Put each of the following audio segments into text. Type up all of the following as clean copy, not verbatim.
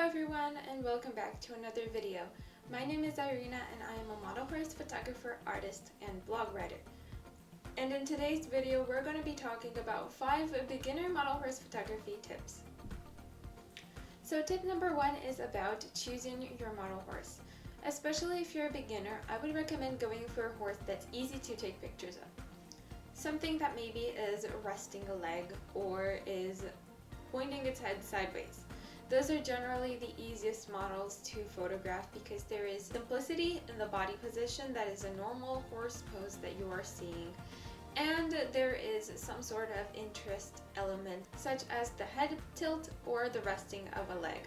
everyone, and welcome back to another video. My name is Irina and I am a model horse photographer, artist, and blog writer. And in today's video we're going to be talking about 5 beginner model horse photography tips. So tip number 1 is about choosing your model horse. Especially if you're a beginner, I would recommend going for a horse that's easy to take pictures of. Something that maybe is resting a leg or is pointing its head sideways. Those are generally the easiest models to photograph because there is simplicity in the body position that is a normal horse pose that you are seeing, and there is some sort of interest element such as the head tilt or the resting of a leg.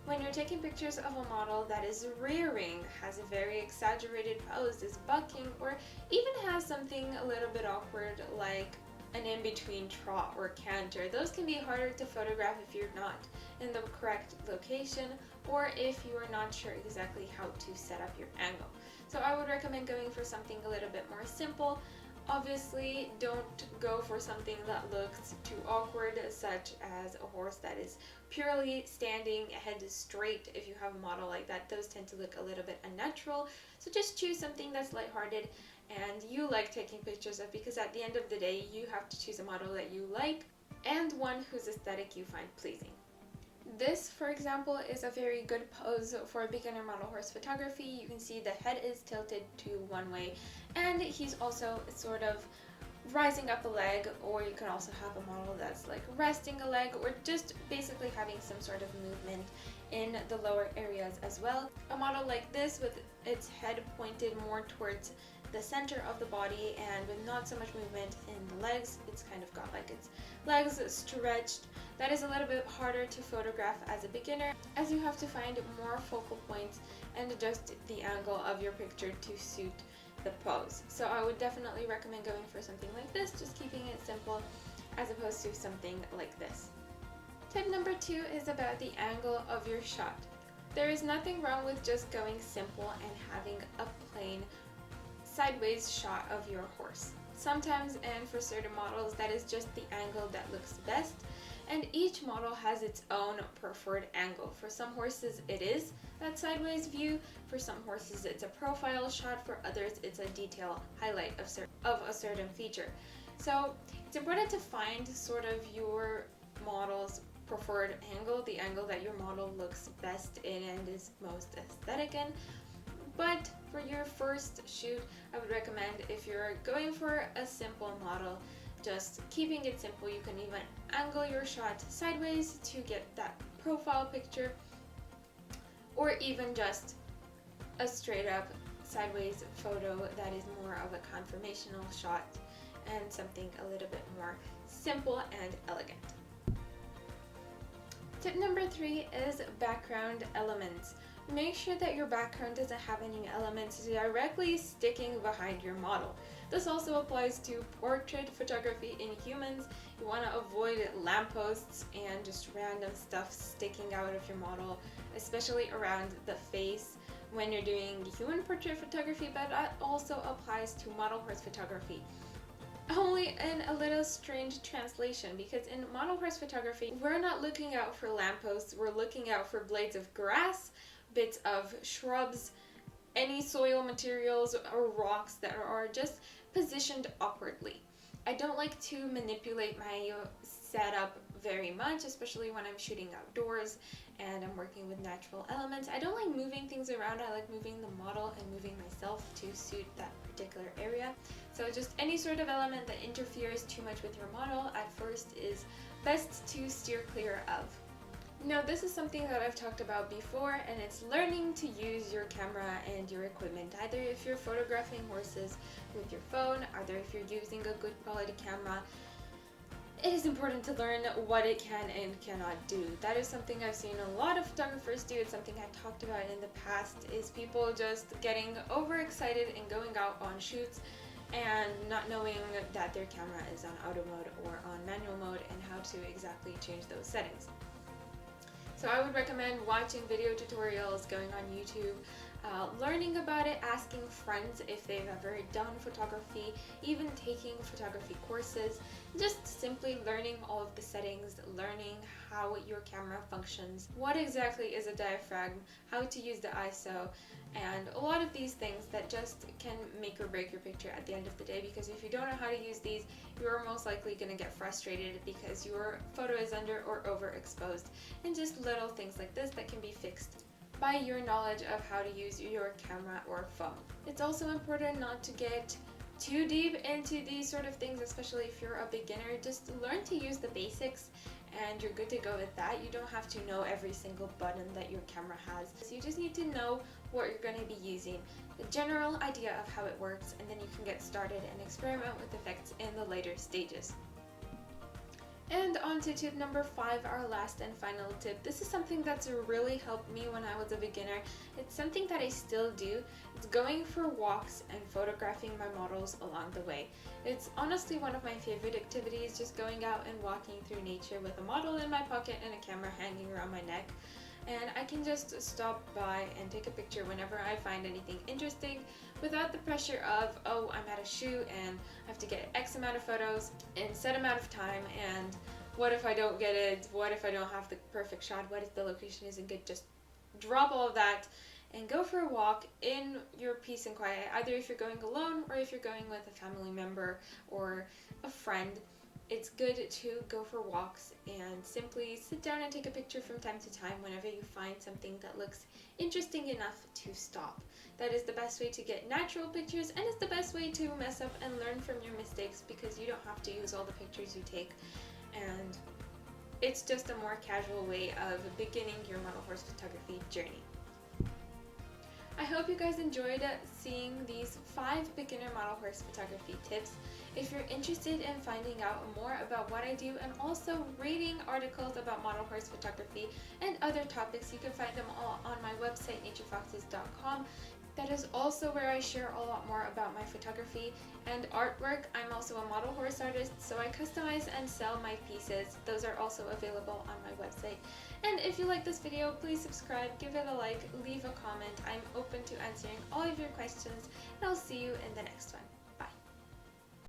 When you're taking pictures of a model that is rearing, has a very exaggerated pose, is bucking, or even has something a little bit awkward like an in-between trot or canter, those can be harder to photograph if you're not in the correct location or if you are not sure exactly how to set up your angle. So I would recommend going for something a little bit more simple. Obviously, don't go for something that looks too awkward, such as a horse that is purely standing head straight. If you have a model like that, those tend to look a little bit unnatural. So just choose something that's lighthearted and you like taking pictures of, because at the end of the day, you have to choose a model that you like and one whose aesthetic you find pleasing. This, for example, is a very good pose for beginner model horse photography. You can see the head is tilted to one way and he's also sort of rising up a leg, or you can also have a model that's like resting a leg or just basically having some sort of movement in the lower areas as well. A model like this with its head pointed more towards the center of the body and with not so much movement in the legs, it's kind of got like its legs stretched. That is a little bit harder to photograph as a beginner, as you have to find more focal points and adjust the angle of your picture to suit the pose. So I would definitely recommend going for something like this, just keeping it simple as opposed to something like this. Tip number 2 is about the angle of your shot. There is nothing wrong with just going simple and having a plain sideways shot of your horse. Sometimes, and for certain models, that is just the angle that looks best, and each model has its own preferred angle. For some horses it is that sideways view, for some horses it's a profile shot, for others it's a detail highlight of a certain feature. So it's important to find sort of your model's preferred angle, the angle that your model looks best in and is most aesthetic in. But for your first shoot, I would recommend, if you're going for a simple model, just keeping it simple. You can even angle your shot sideways to get that profile picture, or even just a straight up sideways photo that is more of a conformational shot and something a little bit more simple and elegant. Tip number 3 is background elements. Make sure that your background doesn't have any elements directly sticking behind your model. This also applies to portrait photography in humans. You want to avoid lampposts and just random stuff sticking out of your model, especially around the face when you're doing human portrait photography, but that also applies to model horse photography. Only in a little strange translation, because in model horse photography, we're not looking out for lampposts, we're looking out for blades of grass, bits of shrubs, any soil materials or rocks that are just positioned awkwardly. I don't like to manipulate my setup very much, especially when I'm shooting outdoors and I'm working with natural elements. I don't like moving things around. I like moving the model and moving myself to suit that particular area. So just any sort of element that interferes too much with your model at first is best to steer clear of. Now, this is something that I've talked about before, and it's learning to use your camera and your equipment. Either if you're photographing horses with your phone, either if you're using a good quality camera, it is important to learn what it can and cannot do. That is something I've seen a lot of photographers do. It's something I talked about in the past, is people just getting overexcited and going out on shoots and not knowing that their camera is on auto mode or on manual mode and how to exactly change those settings. So I would recommend watching video tutorials, going on YouTube, learning about it, asking friends if they've ever done photography, even taking photography courses, just simply learning all of the settings, learning how your camera functions, what exactly is a diaphragm, how to use the ISO, and a lot of these things that just can make or break your picture at the end of the day, because if you don't know how to use these, you're most likely going to get frustrated because your photo is under or overexposed, and just little things like this that can be fixed by your knowledge of how to use your camera or phone. It's also important not to get too deep into these sort of things, especially if you're a beginner. Just learn to use the basics and you're good to go with that. You don't have to know every single button that your camera has. So you just need to know what you're going to be using, the general idea of how it works, and then you can get started and experiment with effects in the later stages. And on to tip number 5, our last and final tip. This is something that's really helped me when I was a beginner. It's something that I still do. It's going for walks and photographing my models along the way. It's honestly one of my favorite activities, just going out and walking through nature with a model in my pocket and a camera hanging around my neck. And I can just stop by and take a picture whenever I find anything interesting without the pressure of, oh, I'm at a shoot and I have to get X amount of photos in set amount of time, and what if I don't get it? What if I don't have the perfect shot? What if the location isn't good? Just drop all of that and go for a walk in your peace and quiet, either if you're going alone or if you're going with a family member or a friend. It's good to go for walks and simply sit down and take a picture from time to time whenever you find something that looks interesting enough to stop. That is the best way to get natural pictures, and it's the best way to mess up and learn from your mistakes, because you don't have to use all the pictures you take, and it's just a more casual way of beginning your model horse photography journey. I hope you guys enjoyed seeing these 5 beginner model horse photography tips. If you're interested in finding out more about what I do and also reading articles about model horse photography and other topics, you can find them all on my website, naturefoxes.com. That is also where I share a lot more about my photography and artwork. I'm also a model horse artist, so I customize and sell my pieces. Those are also available on my website. And if you like this video, please subscribe, give it a like, leave a comment. I'm open to answering all of your questions, and I'll see you in the next one.